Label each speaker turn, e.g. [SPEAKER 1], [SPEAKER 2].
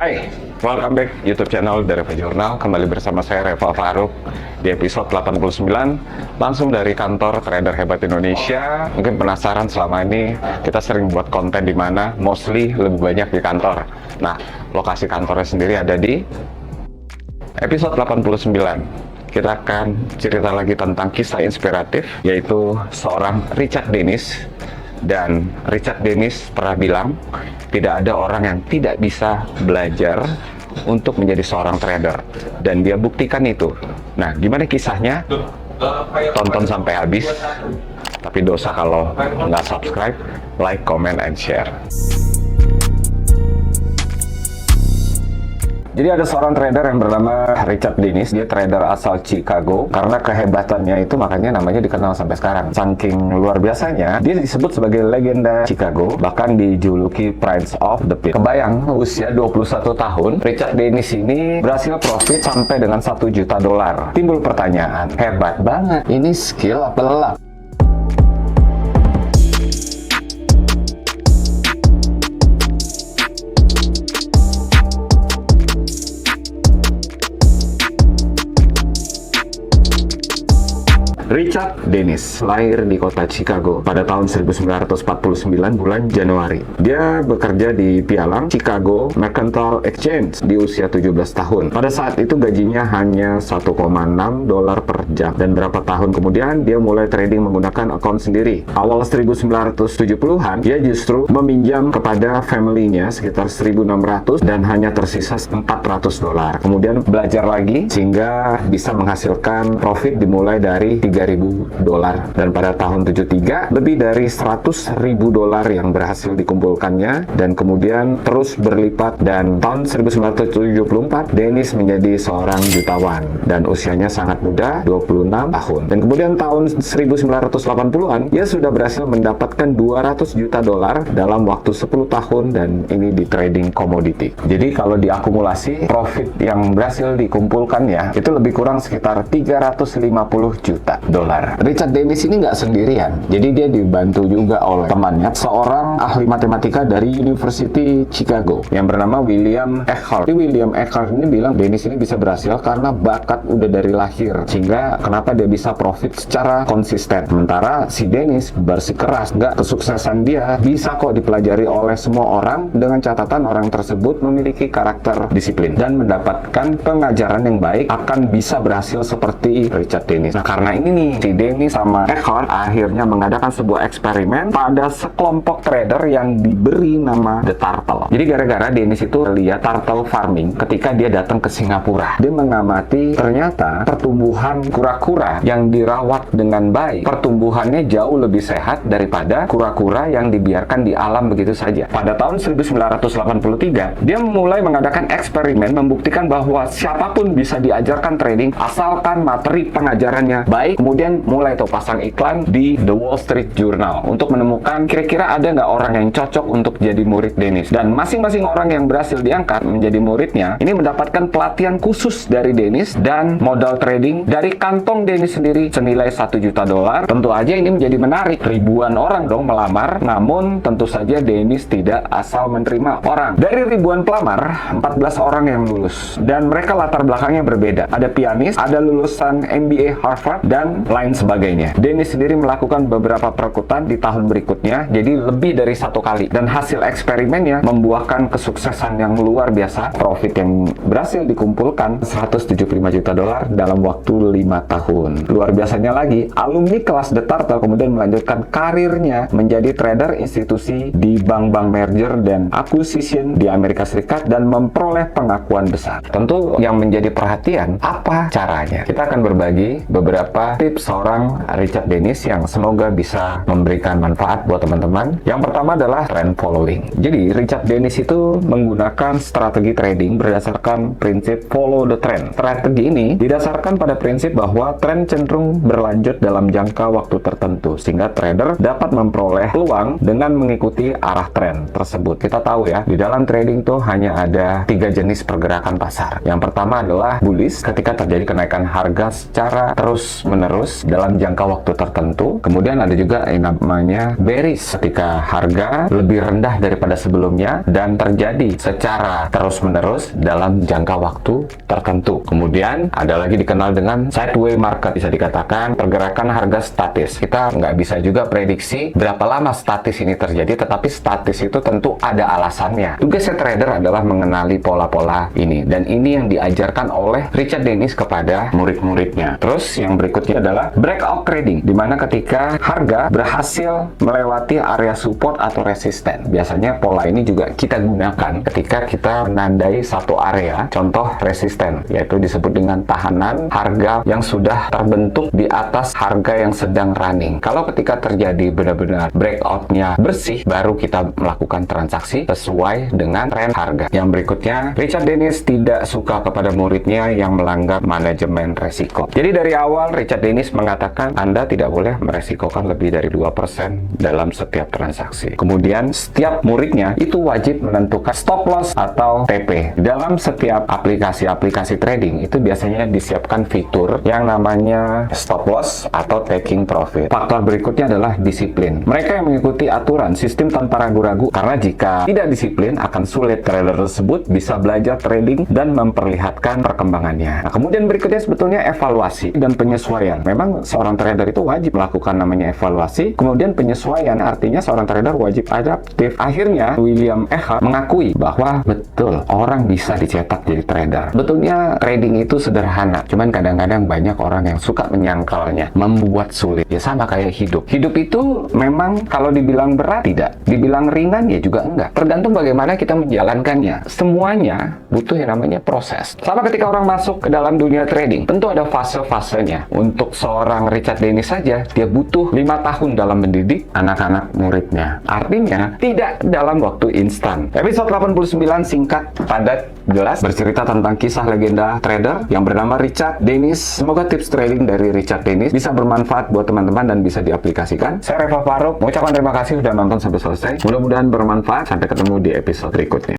[SPEAKER 1] Hai, welcome back YouTube channel dari Reva Jurnal. Kembali bersama saya Reva Faruk di episode 89 langsung dari kantor trader hebat Indonesia. Mungkin penasaran, selama ini kita sering buat konten di mana mostly lebih banyak di kantor. Nah, lokasi kantornya sendiri ada di episode 89. Kita akan cerita lagi tentang kisah inspiratif, yaitu seorang Richard Dennis. Dan Richard Dennis pernah bilang, tidak ada orang yang tidak bisa belajar untuk menjadi seorang trader. Dan dia buktikan itu. Nah, gimana kisahnya? Tonton sampai habis. Tapi dosa kalau nggak subscribe, like, comment, and share. Jadi ada seorang trader yang bernama Richard Dennis. Dia trader asal Chicago. Karena kehebatannya itu makanya namanya dikenal sampai sekarang. Saking luar biasanya, dia disebut sebagai legenda Chicago. Bahkan dijuluki Prince of the Pit. Kebayang, usia 21 tahun, Richard Dennis ini berhasil profit sampai dengan $1 juta. Timbul pertanyaan, hebat banget. Ini skill apa lelak? Richard Dennis lahir di kota Chicago pada tahun 1949 bulan Januari. Dia bekerja di pialang Chicago Mercantile Exchange di usia 17 tahun. Pada saat itu gajinya hanya $1,6 per jam. Dan berapa tahun kemudian dia mulai trading menggunakan akun sendiri. Awal 1970-an dia justru meminjam kepada family-nya sekitar 1.600 dan hanya tersisa $400. Kemudian belajar lagi sehingga bisa menghasilkan profit dimulai dari $3.000. Dan pada tahun 73 lebih dari $100.000 yang berhasil dikumpulkannya, dan kemudian terus berlipat. Dan tahun 1974 Dennis menjadi seorang jutawan dan usianya sangat muda, 26 tahun. Dan kemudian tahun 1980-an dia sudah berhasil mendapatkan $200 juta dalam waktu 10 tahun, dan ini di trading komoditi. Jadi kalau diakumulasi profit yang berhasil dikumpulkannya itu lebih kurang sekitar $350 juta. Richard Dennis ini nggak sendirian, jadi dia dibantu juga oleh temannya, seorang ahli matematika dari University Chicago yang bernama William Eckhart. William Eckhart ini bilang Dennis ini bisa berhasil karena bakat udah dari lahir, sehingga kenapa dia bisa profit secara konsisten. Sementara si Dennis bersikeras, nggak, kesuksesan dia bisa kok dipelajari oleh semua orang dengan catatan orang tersebut memiliki karakter disiplin dan mendapatkan pengajaran yang baik akan bisa berhasil seperti Richard Dennis. Nah, karena ini nih, si Dennis sama Eckhart akhirnya mengadakan sebuah eksperimen pada sekelompok trader yang diberi nama The Turtle. Jadi gara-gara Dennis itu lihat turtle farming ketika dia datang ke Singapura. Dia mengamati ternyata pertumbuhan kura-kura yang dirawat dengan baik, pertumbuhannya jauh lebih sehat daripada kura-kura yang dibiarkan di alam begitu saja. Pada tahun 1983, dia mulai mengadakan eksperimen membuktikan bahwa siapapun bisa diajarkan trading asalkan materi pengajarannya baik. Kemudian mulai tuh pasang iklan di The Wall Street Journal untuk menemukan kira-kira ada nggak orang yang cocok untuk jadi murid Dennis. Dan masing-masing orang yang berhasil diangkat menjadi muridnya ini mendapatkan pelatihan khusus dari Dennis dan modal trading dari kantong Dennis sendiri senilai $1 juta. Tentu aja ini menjadi menarik, ribuan orang dong melamar. Namun tentu saja Dennis tidak asal menerima orang. Dari ribuan pelamar, 14 orang yang lulus, dan mereka latar belakangnya berbeda. Ada pianis, ada lulusan MBA Harvard, dan lain sebagainya. Dennis sendiri melakukan beberapa perekrutan di tahun berikutnya, jadi lebih dari 1 kali. Dan hasil eksperimennya membuahkan kesuksesan yang luar biasa. Profit yang berhasil dikumpulkan $175 juta dalam waktu 5 tahun. Luar biasanya lagi, alumni kelas The Turtle kemudian melanjutkan karirnya menjadi trader institusi di bank-bank merger dan acquisition di Amerika Serikat dan memperoleh pengakuan besar. Tentu yang menjadi perhatian, apa caranya? Kita akan berbagi beberapa tips seorang Richard Dennis yang semoga bisa memberikan manfaat buat teman-teman. Yang pertama adalah trend following. Jadi Richard Dennis itu menggunakan strategi trading berdasarkan prinsip follow the trend. Strategi ini didasarkan pada prinsip bahwa tren cenderung berlanjut dalam jangka waktu tertentu, sehingga trader dapat memperoleh peluang dengan mengikuti arah tren tersebut. Kita tahu ya, di dalam trading tuh hanya ada 3 jenis pergerakan pasar. Yang pertama adalah bullish, ketika terjadi kenaikan harga secara terus menerus menerus dalam jangka waktu tertentu. Kemudian ada juga yang namanya bearish, ketika harga lebih rendah daripada sebelumnya dan terjadi secara terus-menerus dalam jangka waktu tertentu. Kemudian ada lagi dikenal dengan sideways market, bisa dikatakan pergerakan harga statis. Kita nggak bisa juga prediksi berapa lama statis ini terjadi, tetapi statis itu tentu ada alasannya. Tugasnya trader adalah mengenali pola-pola ini, dan ini yang diajarkan oleh Richard Dennis kepada murid-muridnya. Terus yang berikutnya adalah breakout trading, di mana ketika harga berhasil melewati area support atau resisten. Biasanya pola ini juga kita gunakan ketika kita menandai satu area, contoh resisten, yaitu disebut dengan tahanan harga yang sudah terbentuk di atas harga yang sedang running. Kalau ketika terjadi benar-benar breakoutnya bersih, baru kita melakukan transaksi sesuai dengan tren harga. Yang berikutnya, Richard Dennis tidak suka kepada muridnya yang melanggar manajemen resiko. Jadi dari awal Richard Dennis mengatakan Anda tidak boleh meresikokan lebih dari 2% dalam setiap transaksi. Kemudian setiap muridnya itu wajib menentukan stop loss atau TP. Dalam setiap aplikasi trading itu biasanya disiapkan fitur yang namanya stop loss atau taking profit. Faktor berikutnya adalah disiplin. Mereka yang mengikuti aturan sistem tanpa ragu-ragu, karena jika tidak disiplin akan sulit trader tersebut bisa belajar trading dan memperlihatkan perkembangannya. Nah, kemudian berikutnya sebetulnya evaluasi dan penyesuaian. Memang seorang trader itu wajib melakukan namanya evaluasi, kemudian penyesuaian, artinya seorang trader wajib adaptif. Akhirnya William Eckert mengakui bahwa betul orang bisa dicetak jadi trader. Betulnya trading itu sederhana, cuman kadang-kadang banyak orang yang suka menyangkalnya, membuat sulit. Ya sama kayak hidup. Hidup itu memang kalau dibilang berat tidak, dibilang ringan ya juga enggak. Tergantung bagaimana kita menjalankannya. Semuanya butuh yang namanya proses. Sama ketika orang masuk ke dalam dunia trading, tentu ada fase-fasenya. Untuk seorang Richard Dennis saja, dia butuh 5 tahun dalam mendidik anak-anak muridnya. Artinya, tidak dalam waktu instan. Episode 89 singkat, padat, jelas, bercerita tentang kisah legenda trader yang bernama Richard Dennis. Semoga tips trading dari Richard Dennis bisa bermanfaat buat teman-teman dan bisa diaplikasikan. Saya Reva Faruk, mengucapkan terima kasih sudah nonton sampai selesai. Mudah-mudahan bermanfaat. Sampai ketemu di episode berikutnya.